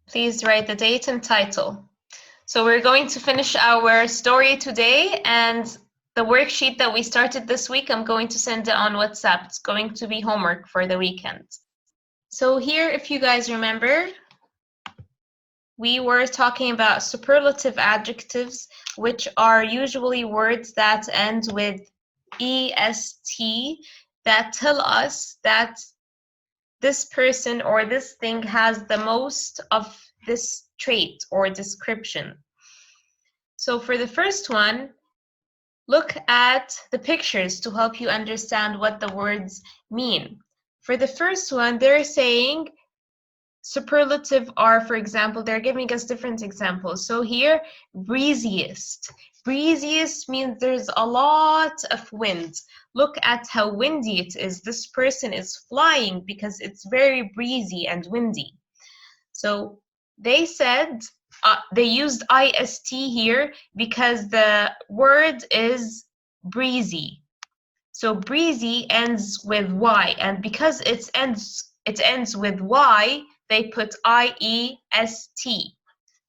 Please write the date and title. So we're going to finish our story today, and the worksheet that we started this week, I'm going to send it on WhatsApp. It's going to be homework for the weekend. So here, if you guys remember, we were talking about superlative adjectives, which are usually words that end with est that tell us that this person or this thing has the most of this trait or description. So for the first one, look at the pictures to help you understand what the words mean. For the first one, they're saying superlative are, for example, they're giving us different examples. So here, breeziest. Breeziest means there's a lot of wind. Look at how windy it is. This person is flying because it's very breezy and windy. So they said, they used ist here because the word is breezy. So breezy ends with y, and because it ends with y, they put iest.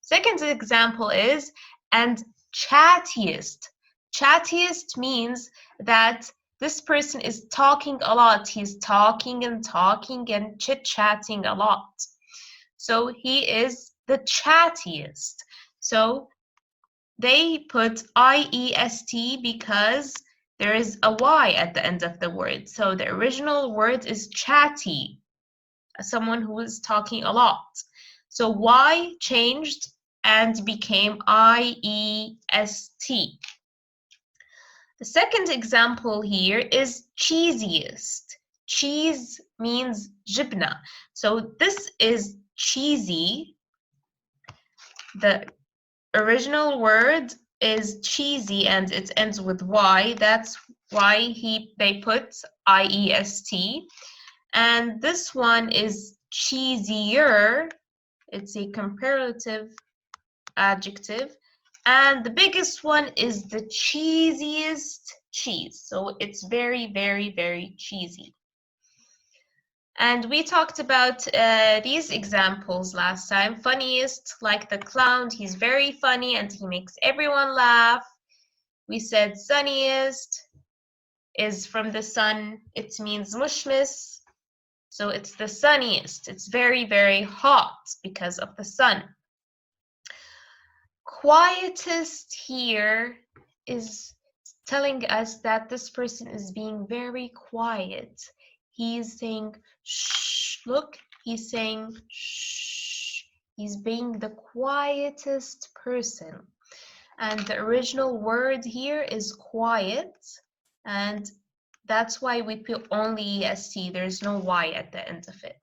Second example is, and chattiest. Chattiest means that this person is talking a lot. He's talking and chit-chatting a lot. So he is the chattiest. So they put iest because there is a y at the end of the word. So the original word is chatty, someone who is talking a lot. So y changed and became iest. The second example here is cheesiest. Cheese means jibna. So this is cheesy. The original word is cheesy and it ends with y. That's why they put iest. And this one is cheesier. It's a comparative adjective. And the biggest one is the cheesiest cheese. So it's very, very, very cheesy. And we talked about these examples last time. Funniest, like the clown, he's very funny and he makes everyone laugh. We said sunniest is from the sun. It means mushmis. So it's the sunniest. It's very, very hot because of the sun. Quietest here is telling us that this person is being very quiet. He's saying shh. Look, he's saying shh. He's being the quietest person. And the original word here is quiet. And that's why we put only est. There's no y at the end of it.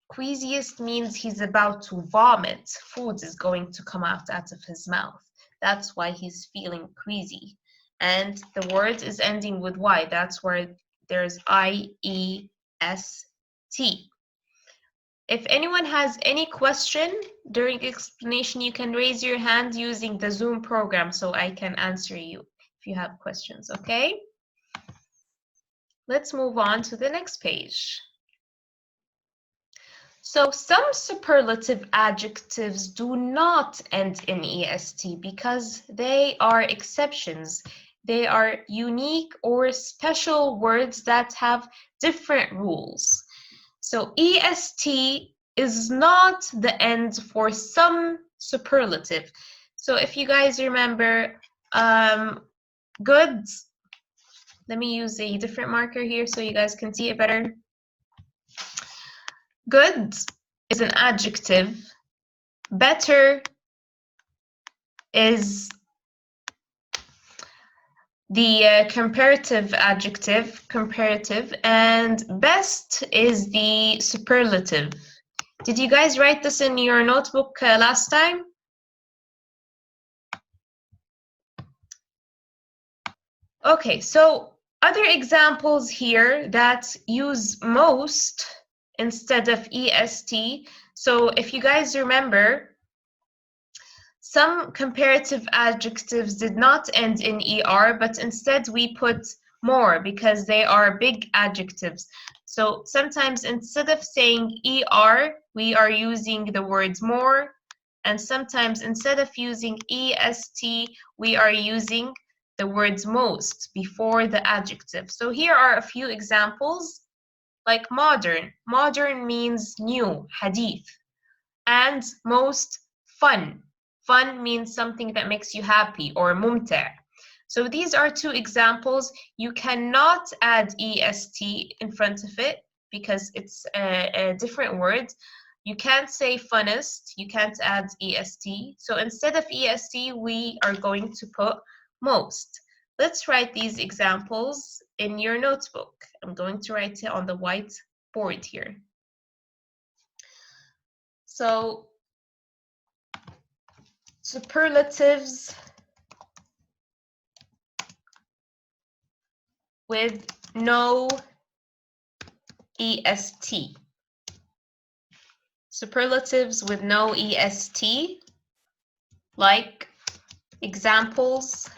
Queasiest means he's about to vomit. Food is going to come out of his mouth. That's why he's feeling queasy. And the word is ending with y. That's where there's iest. If anyone has any question during the explanation, you can raise your hand using the Zoom program so I can answer you if you have questions, okay? Let's move on to the next page. So some superlative adjectives do not end in est because they are exceptions. They are unique or special words that have different rules. So est is not the end for some superlative. So if you guys remember, good, let me use a different marker here so you guys can see it better. Good is an adjective. Better is the comparative adjective, comparative, and best is the superlative. Did you guys write this in your notebook last time? Okay, so other examples here that use most instead of est. So if you guys remember, some comparative adjectives did not end in er, but instead we put more, because they are big adjectives. So sometimes instead of saying ER, we are using the words more, and sometimes instead of using EST, we are using the words most before the adjective. So here are a few examples, like modern. Modern means new, hadith. And most, fun. Fun means something that makes you happy, or mumta'. So these are two examples. You cannot add est in front of it because it's a different word. You can't say funnest, you can't add est. So instead of est, we are going to put most. Let's write these examples in your notebook. I'm going to write it on the white board here. So superlatives with no est. Superlatives with no est, like examples: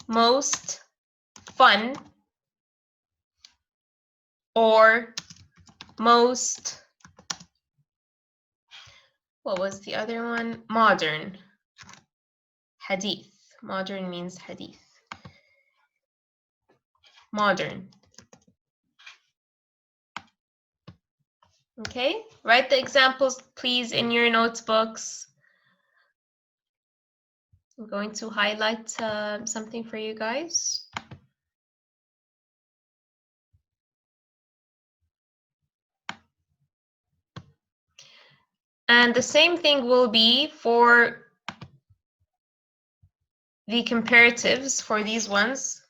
most fun, or most, what was the other one? Modern. Hadith. Modern means hadith. Modern. Okay, write the examples, please, in your notebooks. I'm going to highlight something for you guys. And the same thing will be for the comparatives for these ones.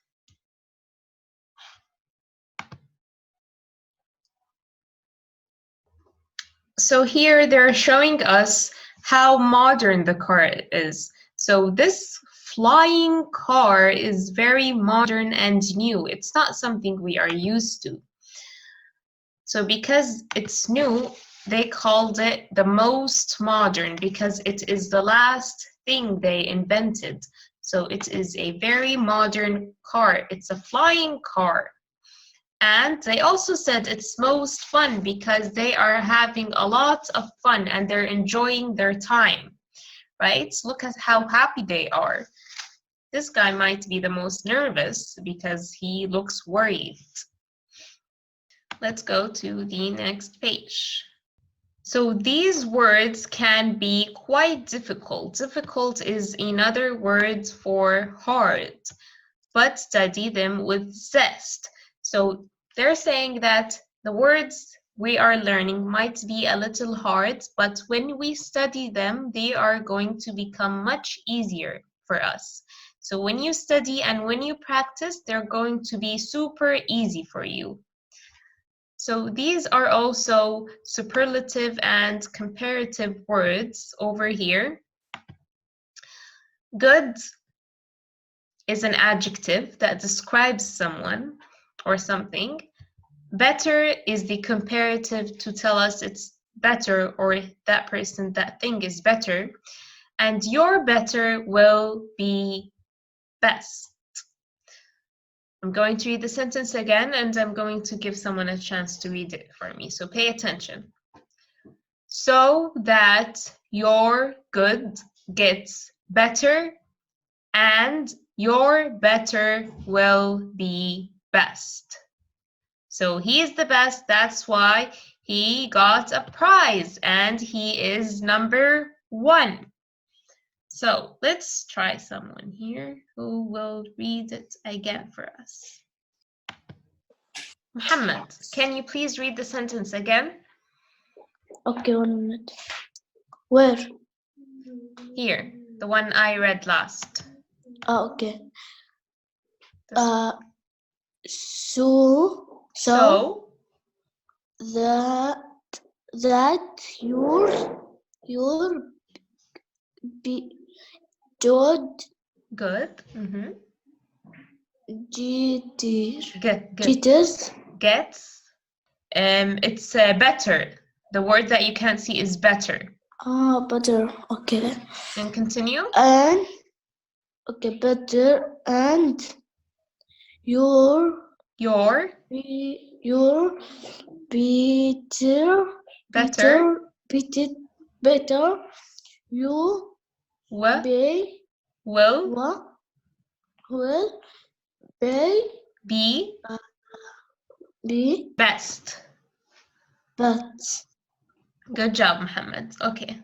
So here they're showing us how modern the car is. So this flying car is very modern and new. It's not something we are used to. So because it's new, they called it the most modern because it is the last thing they invented. So it is a very modern car. It's a flying car. And they also said it's most fun because they are having a lot of fun and they're enjoying their time, right? Look at how happy they are. This guy might be the most nervous because he looks worried. Let's go to the next page. So these words can be quite difficult. Difficult is another word for hard, but study them with zest. So they're saying that the words we are learning might be a little hard, but when we study them, they are going to become much easier for us. So when you study and when you practice, they're going to be super easy for you. So these are also superlative and comparative words over here. Good is an adjective that describes someone or something. Better is the comparative to tell us it's better, or that person, that thing is better. And your better will be best. I'm going to read the sentence again, and I'm going to give someone a chance to read it for me. So pay attention. So that your good gets better and your better will be best. So he is the best, that's why he got a prize and he is number 1. So let's try someone here who will read it again for us. Muhammad, can you please read the sentence again? Okay, 1 minute. Where? Here, the one I read last. Oh, okay. This So that your be good good. Gets it's better. The word that you can't see is better. better. Okay. And continue. And Okay, better and your Your your better better better you w be will will be be be best. but Good job, Muhammad. Okay.